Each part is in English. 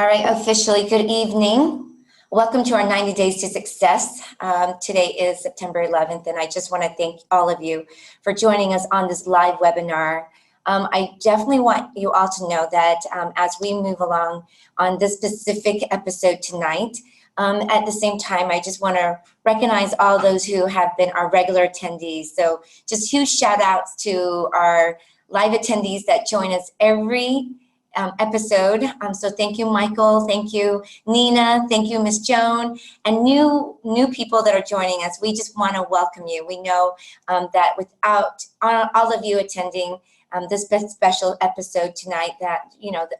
All right, officially, good evening. Welcome to our 90 Days to Success. Today is September 11th, and I just want to thank all of you for joining us on this live webinar. I definitely want you all to know that as we move along on this specific episode tonight, at the same time, I just want to recognize all those who have been our regular attendees. So just huge shout outs to our live attendees that join us every episode. So thank you, Michael. Thank you, Nina. Thank you, Miss Joan, and new people that are joining us. We just want to welcome you. We know that without all of you attending this special episode tonight, that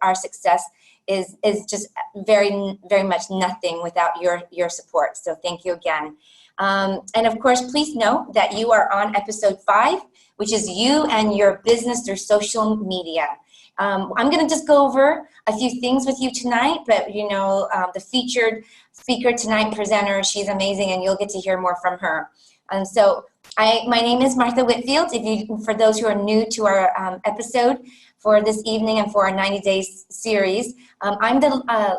our success is just very, very much nothing without your support. So thank you again. And of course, please know that you are on episode 5, which is you and your business through social media. I'm going to just go over a few things with you tonight, but the featured speaker tonight, presenter, she's amazing, and you'll get to hear more from her. And so my name is Martha Whitfield. For those who are new to our episode for this evening and for our 90 Days series, I'm the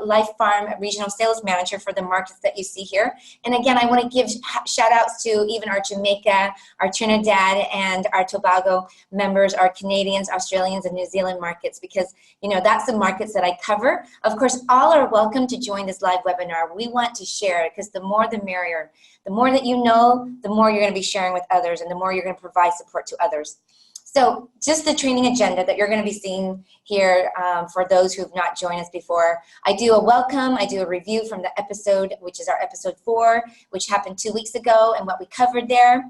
Life Farm Regional Sales Manager for the markets that you see here. And again, I want to give shout outs to even our Jamaica, our Trinidad, and our Tobago members, our Canadians, Australians, and New Zealand markets, because that's the markets that I cover. Of course, all are welcome to join this live webinar. We want to share it because the more the merrier. The more that you know, the more you're going to be sharing with others, and the more you're going to provide support to others. So just the training agenda that you're going to be seeing here for those who have not joined us before. I do a welcome, I do a review from the episode, which is our episode 4, which happened 2 weeks ago, and what we covered there.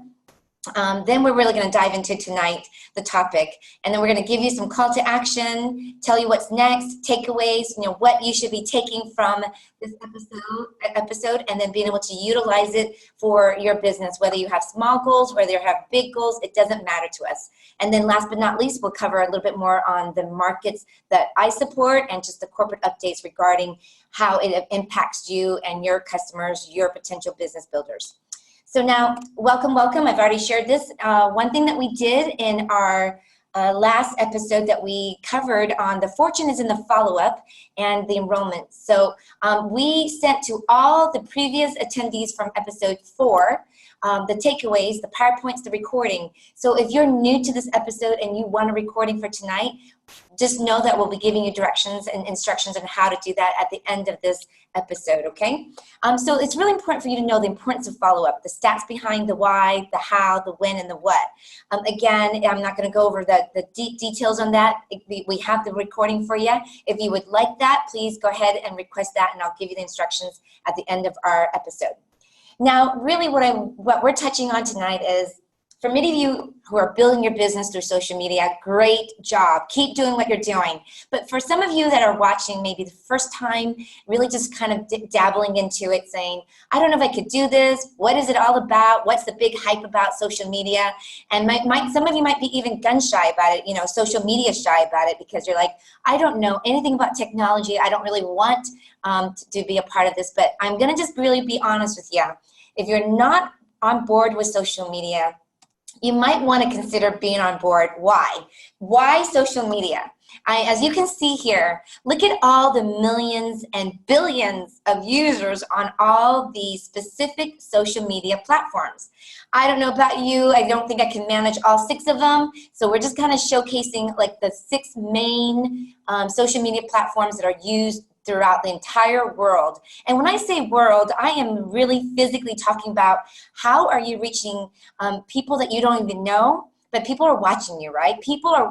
Then we're really going to dive into tonight, the topic, and then we're going to give you some call to action, tell you what's next, takeaways, what you should be taking from this episode, and then being able to utilize it for your business, whether you have small goals, whether you have big goals, it doesn't matter to us. And then last but not least, we'll cover a little bit more on the markets that I support and just the corporate updates regarding how it impacts you and your customers, your potential business builders. So now, welcome. I've already shared this. One thing that we did in our last episode that we covered on the fortune is in the follow-up and the enrollment. So we sent to all the previous attendees from episode 4 the takeaways, the PowerPoints, the recording. So if you're new to this episode and you want a recording for tonight, just know that we'll be giving you directions and instructions on how to do that at the end of this episode, okay? So it's really important for you to know the importance of follow-up, the stats behind the why, the how, the when, and the what. Again, I'm not going to go over the deep details on that. We have the recording for you. If you would like that, please go ahead and request that, and I'll give you the instructions at the end of our episode. Now, really what we're touching on tonight is, for many of you who are building your business through social media, great job. Keep doing what you're doing. But for some of you that are watching maybe the first time, really just kind of dabbling into it, saying, I don't know if I could do this. What is it all about? What's the big hype about social media? And some of you might be even gun shy about it, social media shy about it, because you're like, I don't know anything about technology. I don't really want to be a part of this. But I'm going to just really be honest with you. If you're not on board with social media, you might want to consider being on board. Why? Why social media? As you can see here, look at all the millions and billions of users on all the specific social media platforms. I don't know about you. I don't think I can manage all 6 of them. So we're just kind of showcasing like the 6 main social media platforms that are used throughout the entire world. And when I say world, I am really physically talking about how are you reaching people that you don't even know, but people are watching you, right?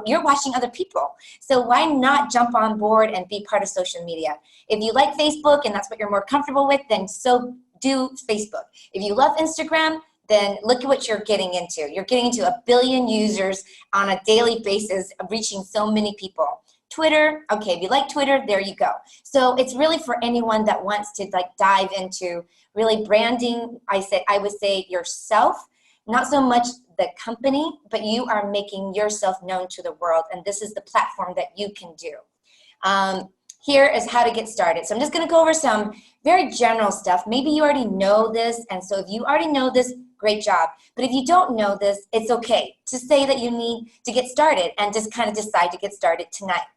You're watching other people. So why not jump on board and be part of social media? If you like Facebook and that's what you're more comfortable with, then so do Facebook. If you love Instagram, then look at what you're getting into. You're getting into 1 billion users on a daily basis, reaching so many people. Twitter, okay, if you like Twitter, there you go. So it's really for anyone that wants to dive into really branding. I would say yourself, not so much the company, but you are making yourself known to the world, and this is the platform that you can do. Here is how to get started. So I'm just going to go over some very general stuff. Maybe you already know this, and so if you already know this, great job. But if you don't know this, it's okay to say that you need to get started and just kind of decide to get started tonight.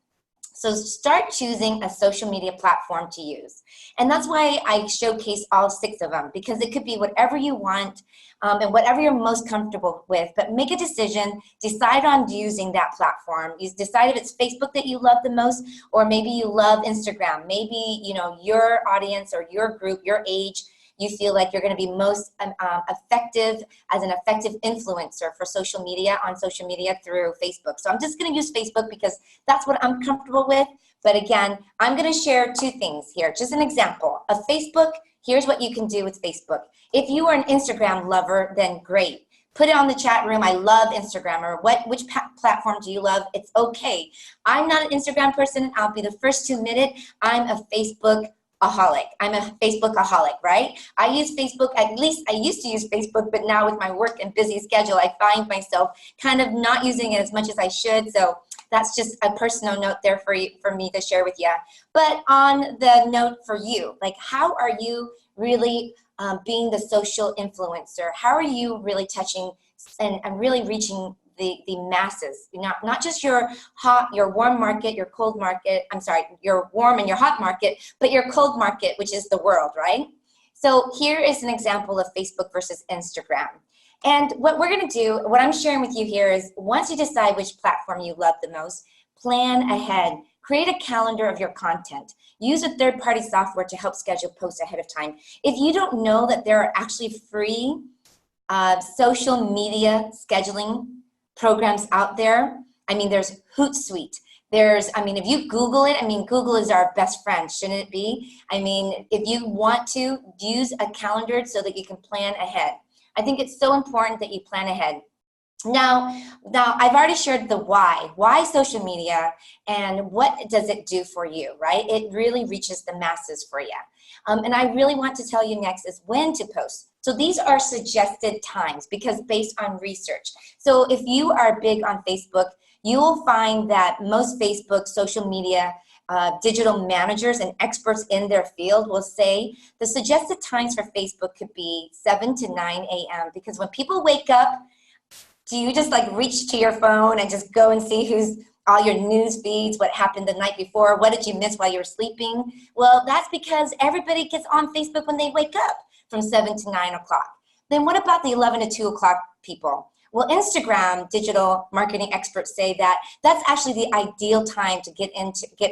So start choosing a social media platform to use. And that's why I showcase all 6 of them, because it could be whatever you want and whatever you're most comfortable with. But make a decision, decide on using that platform. You decide if it's Facebook that you love the most, or maybe you love Instagram. Maybe, you know, your audience or your group, your age, you feel like you're going to be most effective as an effective influencer for social media, on social media through Facebook. So I'm just going to use Facebook because that's what I'm comfortable with. But again, I'm going to share 2 things here. Just an example of Facebook. Here's what you can do with Facebook. If you are an Instagram lover, then great. Put it on the chat room. I love Instagram. Or which platform do you love? It's okay. I'm not an Instagram person. I'll be the first to admit it. I'm a Facebook-aholic. I'm a Facebook-aholic, right? I use Facebook, at least I used to use Facebook, but now with my work and busy schedule, I find myself kind of not using it as much as I should. So that's just a personal note there for me to share with you. But on the note for you, like, how are you really being the social influencer? How are you really touching and really reaching the masses? Not just your warm market, your cold market, I'm sorry, your warm and your hot market, but your cold market, which is the world, right? So here is an example of Facebook versus Instagram. And what we're going to do, what I'm sharing with you here is, once you decide which platform you love the most, plan ahead. Create a calendar of your content. Use a third-party software to help schedule posts ahead of time. If you don't know that there are actually free social media scheduling programs out there, I mean, there's Hootsuite. If you Google it, Google is our best friend, shouldn't it be? If you want to, use a calendar so that you can plan ahead. I think it's so important that you plan ahead. Now I've already shared the why social media, and what does it do for you, right? It really reaches the masses for you. And I really want to tell you next is when to post. So these are suggested times, because based on research. So if you are big on Facebook, you will find that most Facebook social media digital managers and experts in their field will say the suggested times for Facebook could be 7 to 9 a.m. Because when people wake up, do you just like reach to your phone and just go and see who's all your news feeds, what happened the night before, what did you miss while you were sleeping? Well, that's because everybody gets on Facebook when they wake up from 7 to 9 o'clock. Then what about the 11 to 2 o'clock people? Well, Instagram digital marketing experts say that that's actually the ideal time to get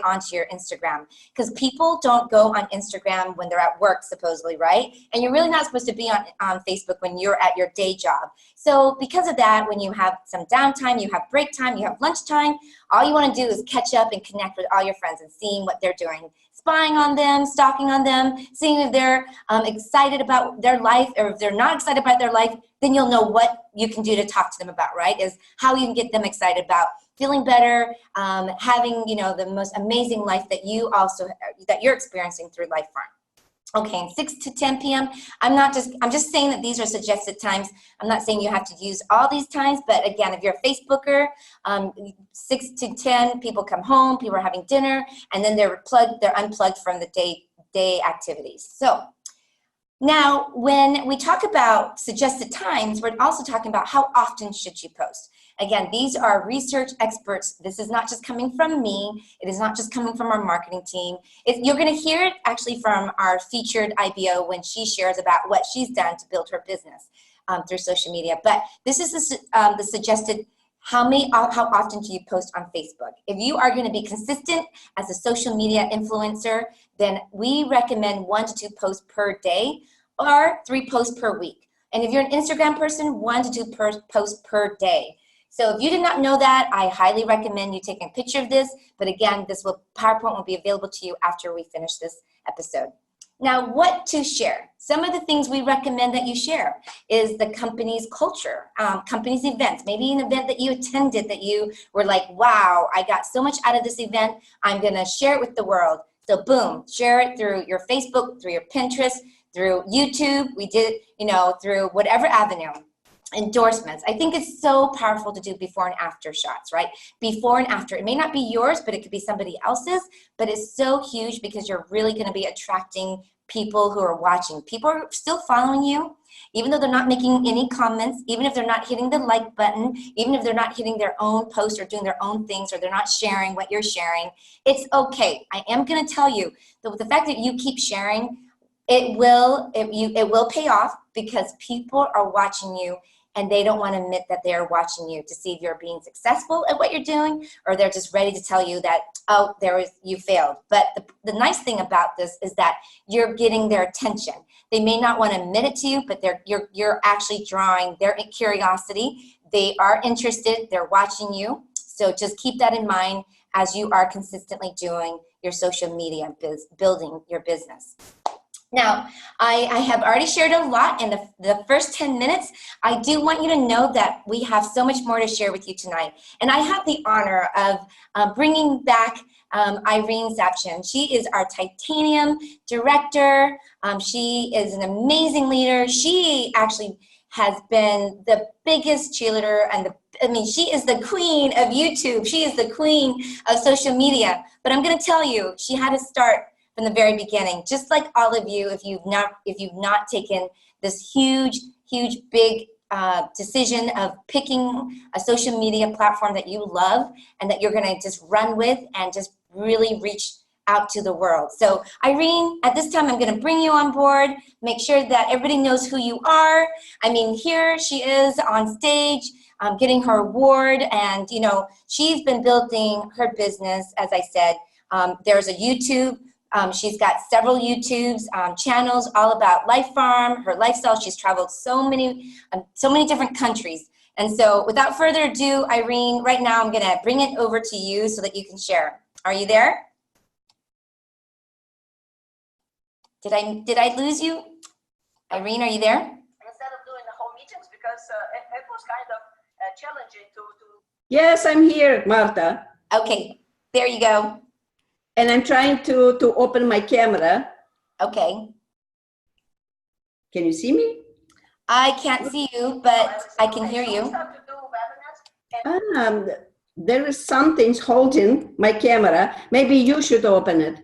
onto your Instagram, because people don't go on Instagram when they're at work, supposedly, right? And you're really not supposed to be on Facebook when you're at your day job. So because of that, when you have some downtime, you have break time, you have lunchtime, all you want to do is catch up and connect with all your friends and seeing what they're doing, spying on them, stalking on them, seeing if they're excited about their life, or if they're not excited about their life. Then you'll know what you can do to talk to them about, right? Is how you can get them excited about feeling better, having, the most amazing life that you're experiencing through LifeFarm. Okay, 6 to 10 p.m. I'm just saying that these are suggested times. I'm not saying you have to use all these times, but again, if you're a Facebooker, 6 to 10, people come home, people are having dinner, and then they're unplugged from the day activities. So now, when we talk about suggested times, we're also talking about how often should you post. Again, these are research experts. This is not just coming from me. It is not just coming from our marketing team. You're going to hear it actually from our featured IBO when she shares about what she's done to build her business through social media. But this is the suggested how often do you post on Facebook. If you are going to be consistent as a social media influencer, then we recommend 1 to 2 posts per day or 3 posts per week. And if you're an Instagram person, 1 to 2 posts per day. So if you did not know that, I highly recommend you taking a picture of this. But again, PowerPoint will be available to you after we finish this episode. Now, what to share? Some of the things we recommend that you share is the company's culture, company's events, maybe an event that you attended that you were like, wow, I got so much out of this event, I'm gonna share it with the world. So boom, share it through your Facebook, through your Pinterest, through YouTube, through whatever avenue. Endorsements. I think it's so powerful to do before and after shots, right? Before and after. It may not be yours, but it could be somebody else's, but it's so huge because you're really going to be attracting people who are watching. People are still following you, even though they're not making any comments, even if they're not hitting the like button, even if they're not hitting their own post or doing their own things, or they're not sharing what you're sharing. It's okay. I am going to tell you that with the fact that you keep sharing, it will pay off, because people are watching you and they don't want to admit that they're watching you to see if you're being successful at what you're doing, or they're just ready to tell you that, oh, you failed. But the nice thing about this is that you're getting their attention. They may not want to admit it to you, but you're actually drawing their curiosity. They are interested, they're watching you. So just keep that in mind as you are consistently doing your social media, building your business. Now, I have already shared a lot in the first 10 minutes. I do want you to know that we have so much more to share with you tonight. And I have the honor of bringing back Irene Zapchin. She is our Titanium director. She is an amazing leader. She actually has been the biggest cheerleader, and she is the queen of YouTube. She is the queen of social media. But I'm going to tell you, she had to start from the very beginning, just like all of you. If you've not taken this huge, big decision of picking a social media platform that you love and that you're going to just run with and just really reach out to the world. So Irene, at this time, I'm going to bring you on board, make sure that everybody knows who you are. Here she is on stage, getting her award, and she's been building her business. As I said, there's a YouTube. She's got several YouTube's channels all about Life Farm, her lifestyle. She's traveled so many different countries. And so without further ado, Irene, right now I'm going to bring it over to you so that you can share. Are you there? Did I lose you? Irene, are you there? Instead of doing the whole meetings, because it was kind of challenging to... Yes, I'm here, Marta. Okay, there you go. And I'm trying to open my camera. Okay. Can you see me? I can't see you, but I can hear you. There is something holding my camera. Maybe you should open it.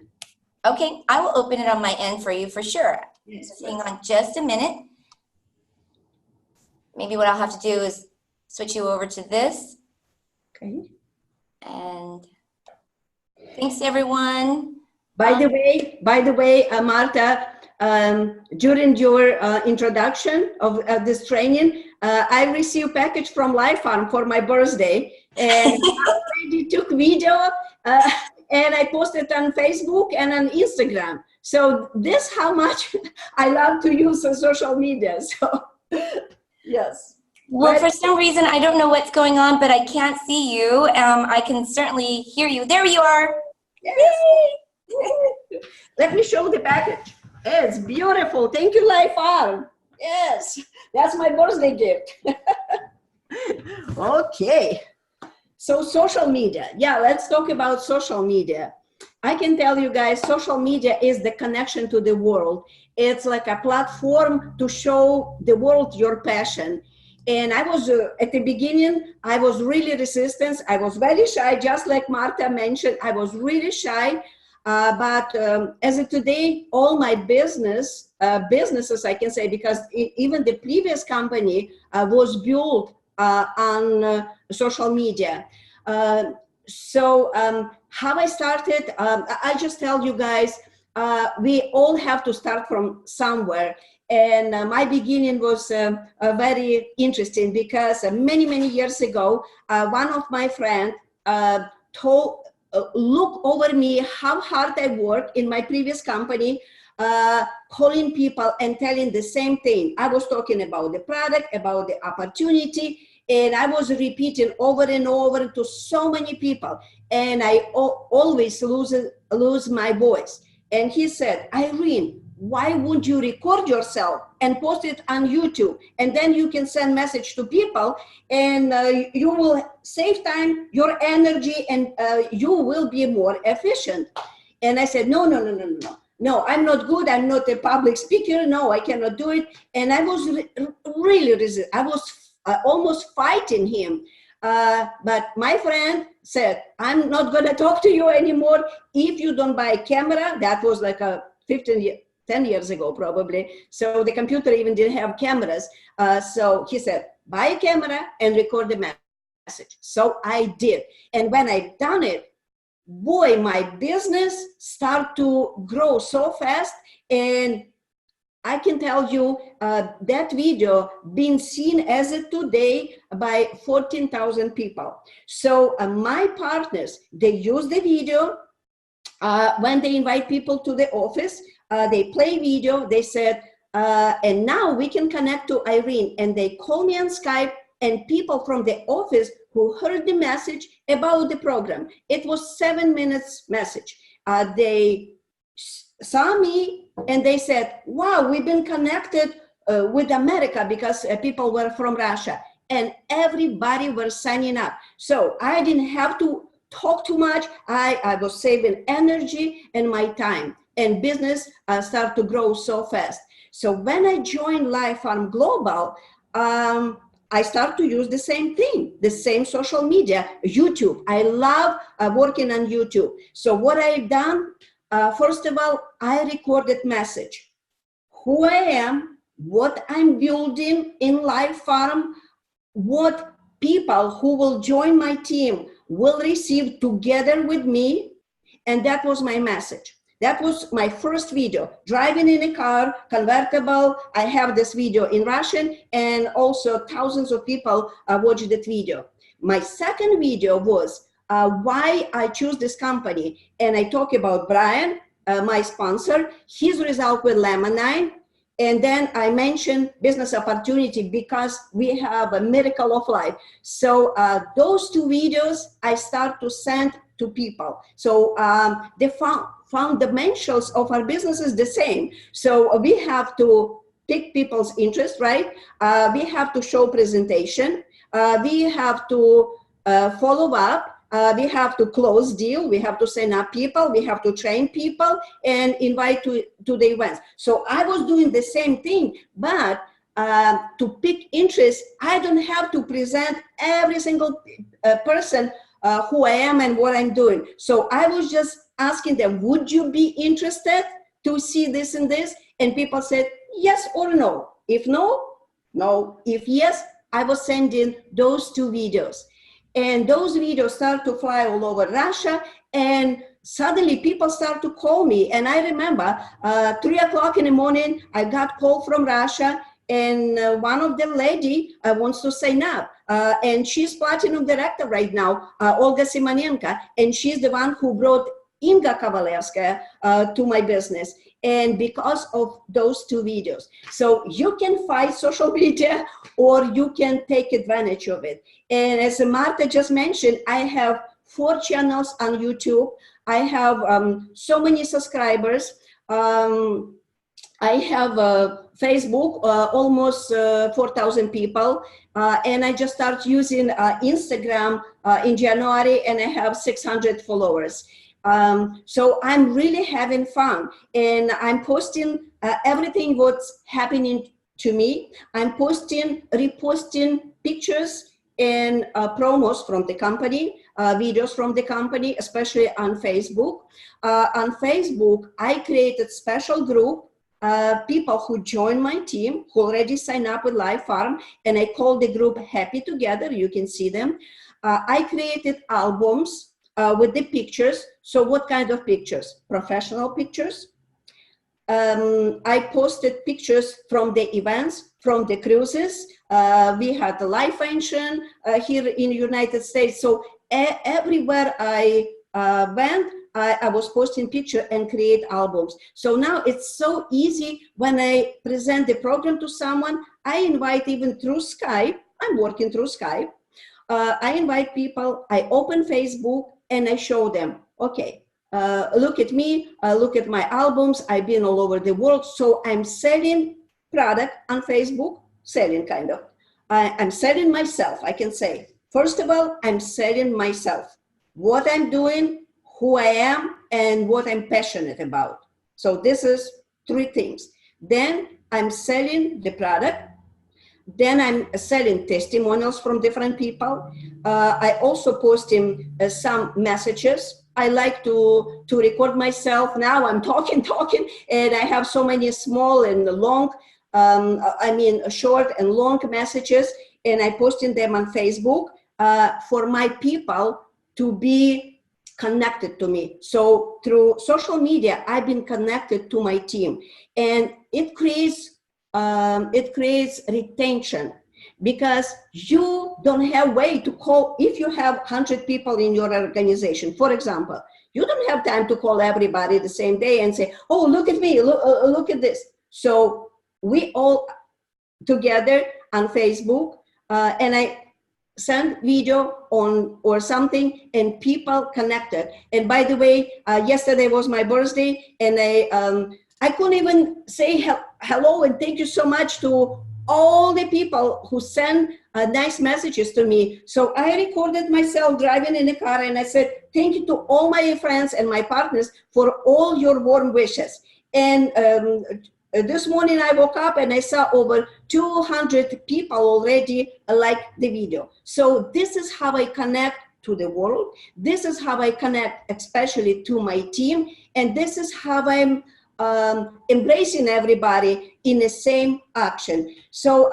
Okay, I will open it on my end for you for sure. Yes, just hang on just a minute. Maybe what I'll have to do is switch you over to this. Okay. And thanks, everyone. By the way, Marta, during your introduction of this training, I received a package from Life Farm for my birthday, and I already took video, and I posted on Facebook and on Instagram. So this how much I love to use social media. So yes. Well, for some reason, I don't know what's going on, but I can't see you. I can certainly hear you. There you are. Yes. Let me show the package. It's beautiful. Thank you, Life Farm. Yes, that's my birthday gift. Okay. So social media. Yeah, let's talk about social media. I can tell you guys, social media is the connection to the world. It's like a platform to show the world your passion. And I was, at the beginning, I was really resistant. I was very shy, just like Marta mentioned. I was really shy. But as of today, all my businesses, I can say, because even the previous company was built on social media. So how I started, I just tell you guys, we all have to start from somewhere. And my beginning was very interesting, because many years ago, one of my friends look over me how hard I work in my previous company, calling people and telling the same thing. I was talking about the product, about the opportunity, and I was repeating over and over to so many people, and I always lose my voice. And he said, Irene, why would you record yourself and post it on YouTube? And then you can send message to people, and you will save time, your energy, and you will be more efficient. And I said, no, I'm not good. I'm not a public speaker. No, I cannot do it. And I was really resistant. I was almost fighting him. But my friend said, I'm not going to talk to you anymore if you don't buy a camera. That was like a 15 10 years ago, probably. So the computer even didn't have cameras. So he said, buy a camera and record the message. So I did. And when I done it, boy, my business started to grow so fast. And I can tell you that video being seen as of today by 14,000 people. So my partners, they use the video when they invite people to the office. They play video. They said, and now we can connect to Irene. And they call me on Skype, and people from the office who heard the message about the program. It was 7 minutes message. They saw me and they said, wow, we've been connected with America, because people were from Russia, and everybody was signing up. So I didn't have to talk too much. I was saving energy and my time, and business started to grow so fast. So when I joined Live Farm Global, I started to use the same thing, the same social media, YouTube. I love working on YouTube. So what I've done, first of all, I recorded message, who I am, what I'm building in Live Farm, what people who will join my team will receive together with me. And that was my message. That was my first video, driving in a car, convertible. I have this video in Russian, and also thousands of people watched that video. My second video was why I choose this company. And I talk about Brian, my sponsor, his result with Lemon9. And then I mentioned business opportunity, because we have a miracle of life. So those two videos I start to send to people. So the fundamentals of our business is the same. So we have to pick people's interest, right? We have to show presentation. We have to follow up. We have to close deal. We have to sign up people. We have to train people and invite to the events. So I was doing the same thing, but to pick interest, I don't have to present every single person who I am and what I'm doing. So I was just asking them, would you be interested to see this and this? And people said yes or no. If no, no. If yes, I was sending those two videos. And those videos start to fly all over Russia, and suddenly people start to call me. And I remember 3 o'clock in the morning, I got call from Russia, and one of the lady wants to sign up. And she's platinum director right now, Olga Simonenko, and she's the one who brought Inga Kovalevskaya to my business. And because of those two videos. So you can fight social media, or you can take advantage of it. And as Marta just mentioned, I have 4 channels on YouTube. I have so many subscribers. I have Facebook, almost 4,000 people. And I just started using Instagram in January, and I have 600 followers. So I'm really having fun, and I'm posting everything what's happening to me. I'm reposting pictures and promos from the company, videos from the company, especially on Facebook. On Facebook, I created special group, people who join my team, who already signed up with Live Farm, and I call the group Happy Together. You can see them. I created albums with the pictures. So what kind of pictures? Professional pictures. I posted pictures from the events, from the cruises. We had the Life Engine here in the United States. So everywhere I went, I was posting pictures and create albums. So now it's so easy when I present the program to someone. I invite even through Skype. I'm working through Skype. I invite people, I open Facebook, and I show them, okay, look at me, look at my albums. I've been all over the world. So I'm selling product on Facebook, selling kind of. I'm selling myself, I can say. First of all, I'm selling myself, what I'm doing, who I am, and what I'm passionate about. So this is 3 things. Then I'm selling the product. Then I'm selling testimonials from different people. I also posting some messages I like to record myself. Now I'm talking, and I have so many small and long, short and long messages, and I posting them on Facebook for my people to be connected to me. So through social media, I've been connected to my team, and it creates retention, because you don't have way to call. If you have 100 people in your organization, for example, you don't have time to call everybody the same day and say, oh, look at me, look at this. So we all together on Facebook, and I send video on or something, and people connected. And by the way, yesterday was my birthday, and I couldn't even say hello and thank you so much to all the people who send nice messages to me. So I recorded myself driving in the car, and I said, thank you to all my friends and my partners for all your warm wishes. And this morning I woke up and I saw over 200 people already like the video. So this is how I connect to the world. This is how I connect especially to my team. And this is how I'm embracing everybody in the same action. So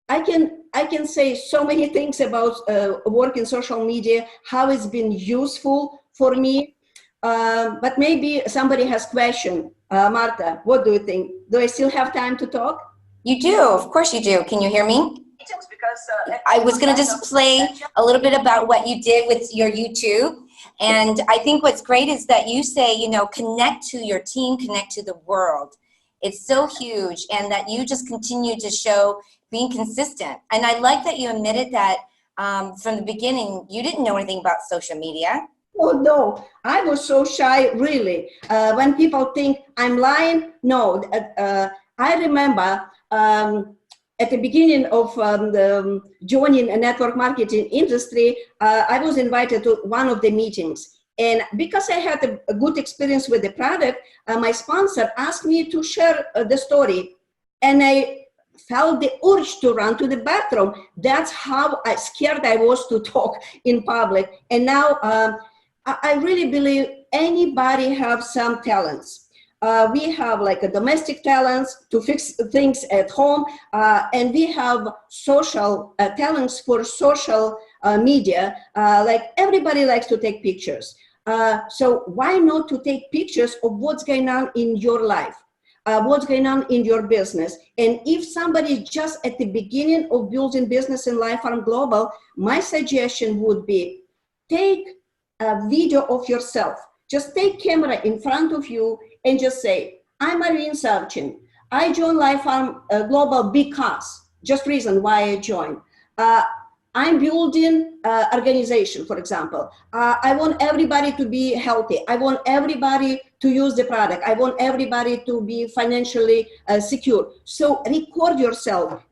I can say so many things about work in social media, how it's been useful for me. But maybe somebody has question. Marta, what do you think? Do I still have time to talk? You do, of course you do. Can you hear me? Because I was going to just play a little bit about what you did with your YouTube. And I think what's great is that you say, you know, connect to your team, connect to the world. It's so huge, and that you just continue to show being consistent. And I like that you admitted that from the beginning, you didn't know anything about social media. Oh, no, I was so shy, really. When people think I'm lying, no. I remember at the beginning of joining a network marketing industry, I was invited to one of the meetings. And because I had a good experience with the product, my sponsor asked me to share the story. And I felt the urge to run to the bathroom. That's how scared I was to talk in public. And now I really believe anybody has some talents. We have like a domestic talents to fix things at home, and we have social talents for social media. Like everybody likes to take pictures. So why not to take pictures of what's going on in your life, what's going on in your business? And if somebody is just at the beginning of building business in LifeArm Global, my suggestion would be take a video of yourself. Just take camera in front of you and just say, I'm Marine Savchin. I joined LifeArm Global because, just reason why I joined. I'm building organization, for example. I want everybody to be healthy. I want everybody to use the product. I want everybody to be financially secure. So record yourself.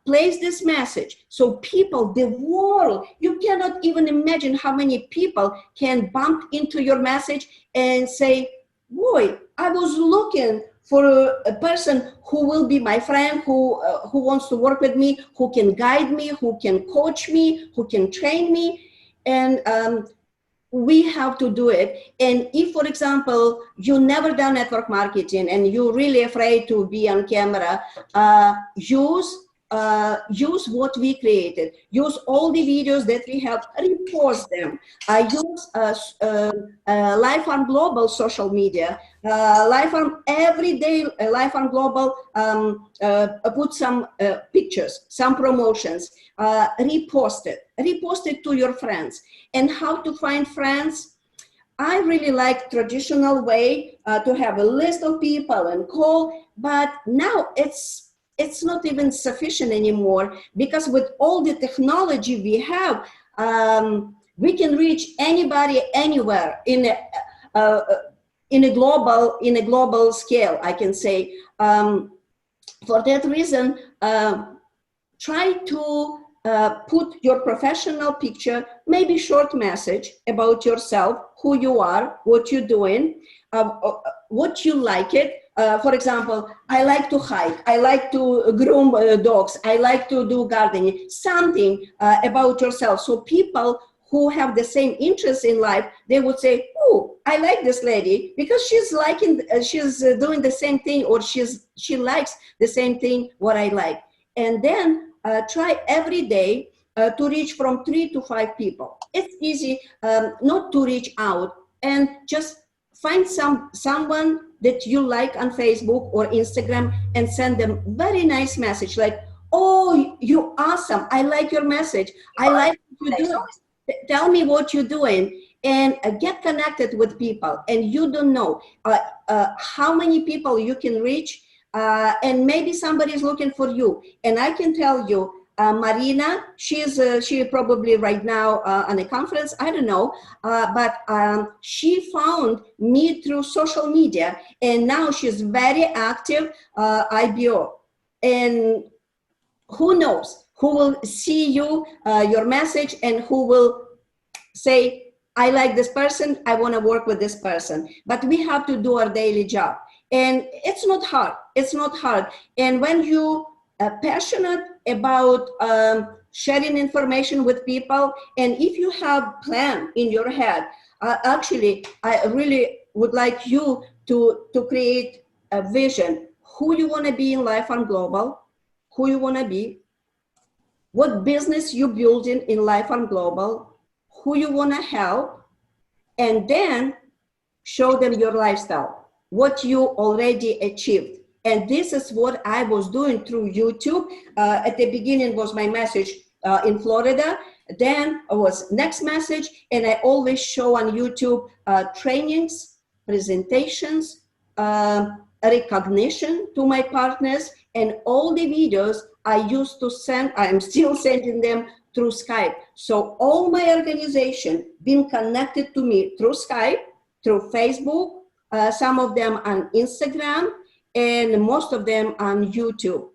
Place this message so people, the world, you cannot even imagine how many people can bump into your message and say, boy, I was looking for a person who will be my friend, who wants to work with me, who can guide me, who can coach me, who can train me. And we have to do it. And if, for example, you never done network marketing and you're really afraid to be on camera, use what we created. Use all the videos that we have, repost them. Use LifeArm Global social media. LifeArm everyday, LifeArm Global put some pictures, some promotions, repost it to your friends. And how to find friends? I really like traditional way to have a list of people and call, but now it's not even sufficient anymore, because with all the technology we have, we can reach anybody anywhere in a global scale, I can say. For that reason, try to put your professional picture, maybe short message about yourself, who you are, what you're doing, what you like it. For example, I like to hike, I like to groom dogs, I like to do gardening, something about yourself. So people who have the same interests in life, they would say, oh, I like this lady because she's doing the same thing, or she likes the same thing what I like. And then try every day to reach from 3 to 5 people. It's easy not to reach out, and just find someone that you like on Facebook or Instagram and send them very nice message like, oh, you're awesome. I like your message. I like what you do. Tell me what you're doing, and get connected with people. And you don't know how many people you can reach, and maybe somebody is looking for you. And I can tell you, Marina, she probably right now on a conference, I don't know, but she found me through social media, and now she's very active IBO. And who knows who will see your message, and who will say, I like this person, I want to work with this person. But we have to do our daily job, and it's not hard. It's not hard. And when you are passionate about sharing information with people, and if you have plan in your head, actually, I really would like you to create a vision, who you want to be in Life Farm Global, who you want to be, what business you building in Life Farm Global, who you want to help, and then show them your lifestyle, what you already achieved. And this is what I was doing through YouTube. At the beginning was my message in Florida. Then was next message, and I always show on YouTube trainings, presentations, recognition to my partners, and all the videos I used to send, I am still sending them through Skype. So all my organization been connected to me through Skype, through Facebook, some of them on Instagram, and most of them on YouTube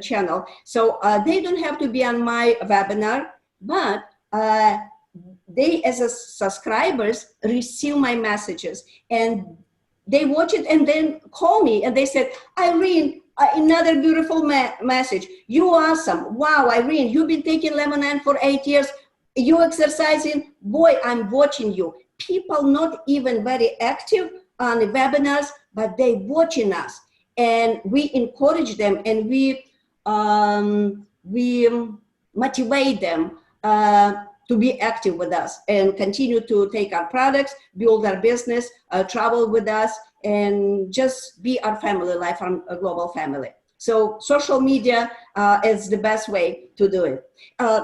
channel. So they don't have to be on my webinar, but they, as a subscribers, receive my messages, and they watch it and then call me, and they said, Irene, another beautiful message. You awesome. Wow, Irene, you've been taking Lemonade for 8 years. You exercising. Boy, I'm watching you. People not even very active on the webinars, but they watching us, and we encourage them, and we motivate them to be active with us and continue to take our products, build our business, travel with us, and just be our family, Life Farm Global family. So social media is the best way to do it.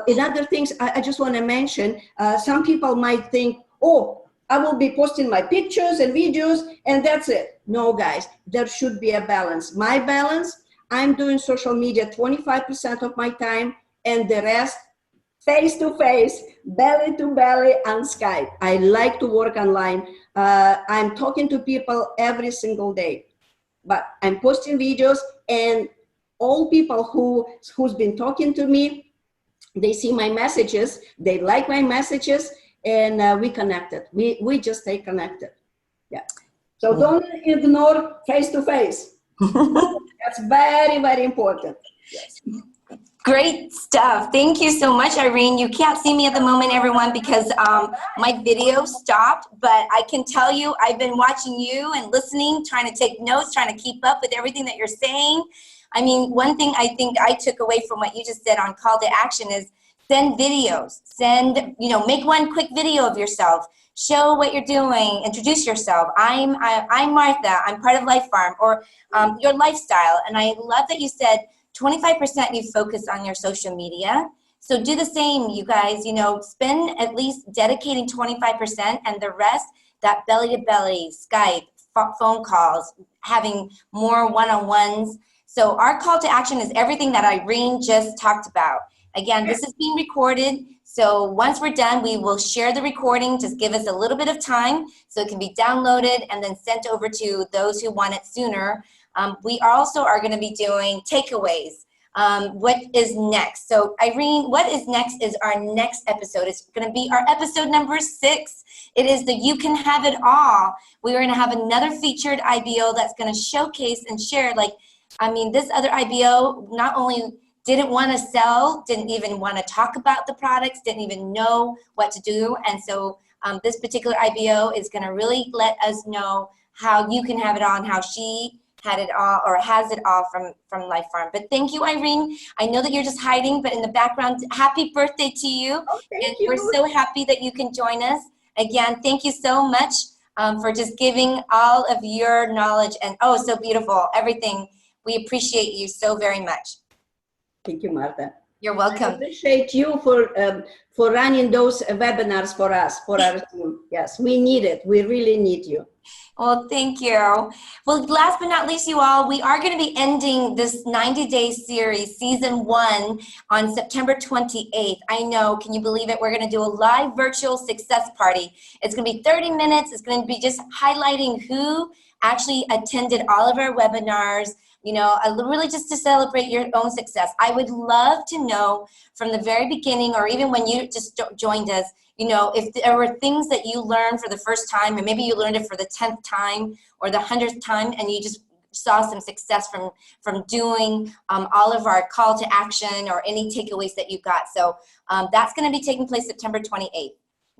In other things, I just want to mention, some people might think, oh, I will be posting my pictures and videos, and that's it. No, guys, there should be a balance. My balance, I'm doing social media 25% of my time, and the rest, face-to-face, belly-to-belly on Skype. I like to work online. I'm talking to people every single day, but I'm posting videos, and all people who's been talking to me, they see my messages, they like my messages, and we connected. We just stay connected. Yeah. So don't ignore face-to-face. That's very, very important. Yes. Great stuff. Thank you so much, Irene. You can't see me at the moment, everyone, because my video stopped, but I can tell you I've been watching you and listening, trying to take notes, trying to keep up with everything that you're saying. I mean, one thing I think I took away from what you just said on call to action is send videos. Make one quick video of yourself. Show what you're doing. Introduce yourself. I'm Martha. I'm part of Life Farm, or your lifestyle. And I love that you said 25% you focus on your social media. So do the same, you guys. Spend at least dedicating 25%, and the rest, that belly-to-belly, Skype, phone calls, having more one-on-ones. So our call to action is everything that Irene just talked about. Again, this is being recorded, so once we're done, we will share the recording. Just give us a little bit of time so it can be downloaded and then sent over to those who want it sooner. We also are going to be doing takeaways. What is next? So Irene, what is next is our next episode. It's going to be our episode number 6. It is the You Can Have It All. We're going to have another featured IBO that's going to showcase and share, this other IBO not only didn't want to sell, didn't even want to talk about the products, didn't even know what to do. And so this particular IBO is going to really let us know how you can have it all and how she had it all or has it all from Life Farm. But thank you, Irene. I know that you're just hiding, but in the background, happy birthday to you. Oh, thank And you. we're so happy that you can join us. Again, thank you so much for just giving all of your knowledge and so beautiful, everything. We appreciate you so very much. Thank you, Martha. You're I welcome. appreciate you for running those webinars for us, for our team. Yes, we need it. We really need you. Well, thank you. Well, last but not least, you all, we are going to be ending this 90-day series, season 1, on September 28th. I know, can you believe it? We're going to do a live virtual success party. It's going to be 30 minutes. It's going to be just highlighting who actually attended all of our webinars, you know, really just to celebrate your own success. I would love to know from the very beginning, or even when you just joined us, you know, if there were things that you learned for the first time, and maybe you learned it for the 10th time or the 100th time, and you just saw some success from doing all of our call to action or any takeaways that you got. So that's going to be taking place September 28th.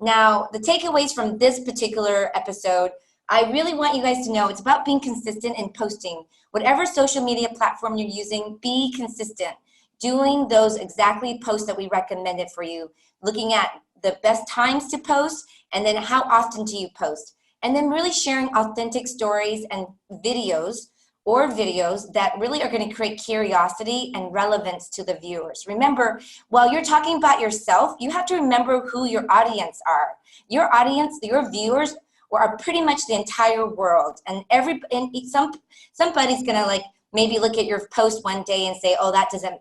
Now, the takeaways from this particular episode, I really want you guys to know it's about being consistent in posting. Whatever social media platform you're using, be consistent. Doing those exactly posts that we recommended for you. Looking at the best times to post, and then how often do you post. And then really sharing authentic stories and videos that really are going to create curiosity and relevance to the viewers. Remember, while you're talking about yourself, you have to remember who your audience are. Your audience, your viewers, are pretty much the entire world. And somebody's gonna like maybe look at your post one day and say, oh, that doesn't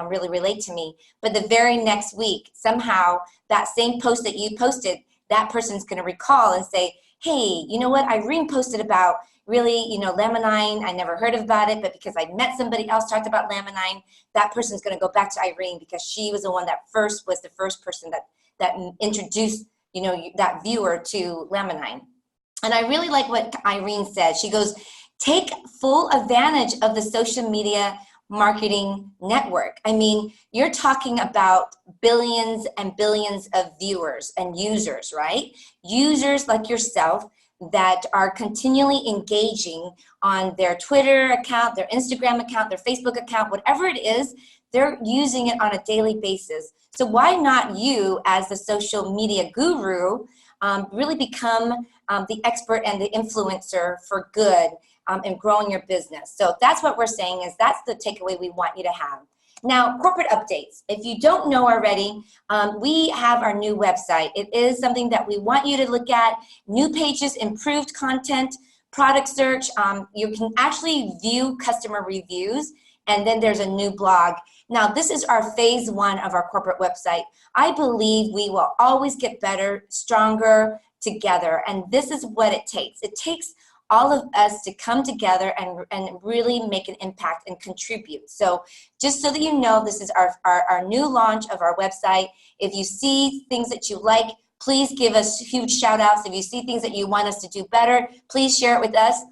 really relate to me. But the very next week, somehow that same post that you posted, that person's gonna recall and say, hey, you know what, Irene posted about really, you know, Laminine. I never heard about it, but because I met somebody else talked about Laminine, that person's gonna go back to Irene because she was the one that was the first person that introduced, you know, that viewer to Laminine. And I really like what Irene said. She goes, take full advantage of the social media marketing network. I mean, you're talking about billions and billions of viewers and users, right? Users like yourself that are continually engaging on their Twitter account, their Instagram account, their Facebook account, whatever it is, they're using it on a daily basis. So why not you, as the social media guru, really become the expert and the influencer for good in growing your business? So that's what we're saying, is that's the takeaway we want you to have. Now, corporate updates. If you don't know already, we have our new website. It is something that we want you to look at. New pages, improved content, product search. You can actually view customer reviews, and then there's a new blog. Now, this is our phase 1 of our corporate website. I believe we will always get better, stronger together, and this is what it takes. It takes all of us to come together and really make an impact and contribute. So just so that you know, this is our new launch of our website. If you see things that you like, please give us huge shout outs. If you see things that you want us to do better, please share it with us.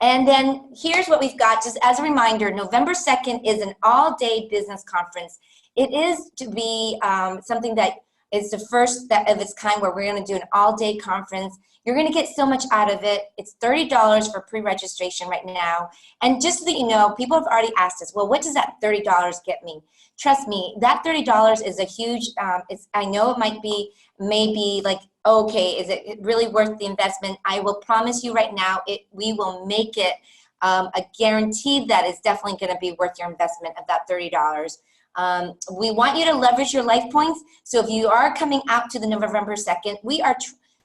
And then here's what we've got, just as a reminder, November 2nd is an all-day business conference. It is to be something that is the first of its kind, where we're going to do an all-day conference. You're going to get so much out of it. It's $30 for pre-registration right now. And just so that you know, people have already asked us, well, what does that $30 get me? Trust me, that $30 is a huge, I know it might be maybe like, okay, is it really worth the investment? I will promise you right now, we will make it a guarantee that it's definitely going to be worth your investment of that $30. We want you to leverage your life points. So if you are coming out to the November 2nd, we are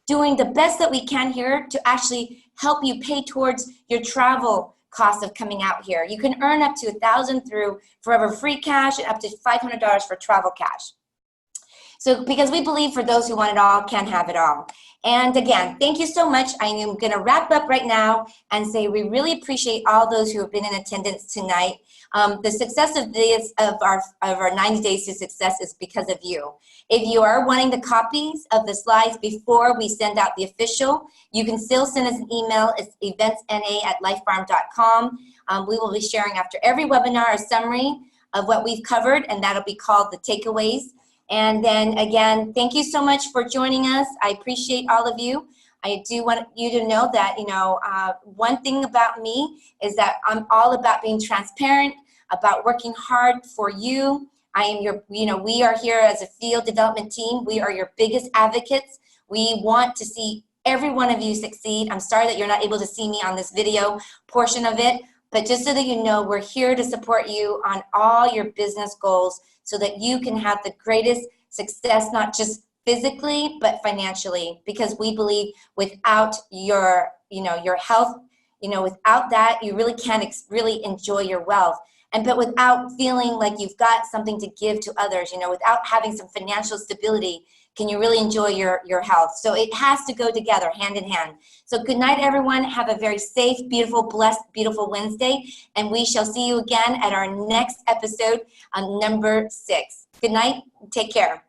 doing the best that we can here to actually help you pay towards your travel cost of coming out here. You can earn up to $1,000 through Forever Free Cash and up to $500 for travel cash. So because we believe for those who want it all can have it all. And again, thank you so much. I am going to wrap up right now and say we really appreciate all those who have been in attendance tonight. The success of our 90 Days to Success is because of you. If you are wanting the copies of the slides before we send out the official, you can still send us an email. It's eventsna@lifefarm.com. We will be sharing after every webinar a summary of what we've covered, and that'll be called the takeaways. And then again, thank you so much for joining us. I appreciate all of you. I do want you to know that, one thing about me is that I'm all about being transparent, about working hard for you. I am we are here as a field development team. We are your biggest advocates. We want to see every one of you succeed. I'm sorry that you're not able to see me on this video portion of it, but just so that you know, we're here to support you on all your business goals so that you can have the greatest success, not just physically, but financially, because we believe without your health, without that, you really can't really enjoy your wealth. But without feeling like you've got something to give to others, without having some financial stability, can you really enjoy your health? So it has to go together, hand in hand. So good night, everyone. Have a very safe, beautiful, blessed, beautiful Wednesday. And we shall see you again at our next episode on number 6. Good night. Take care.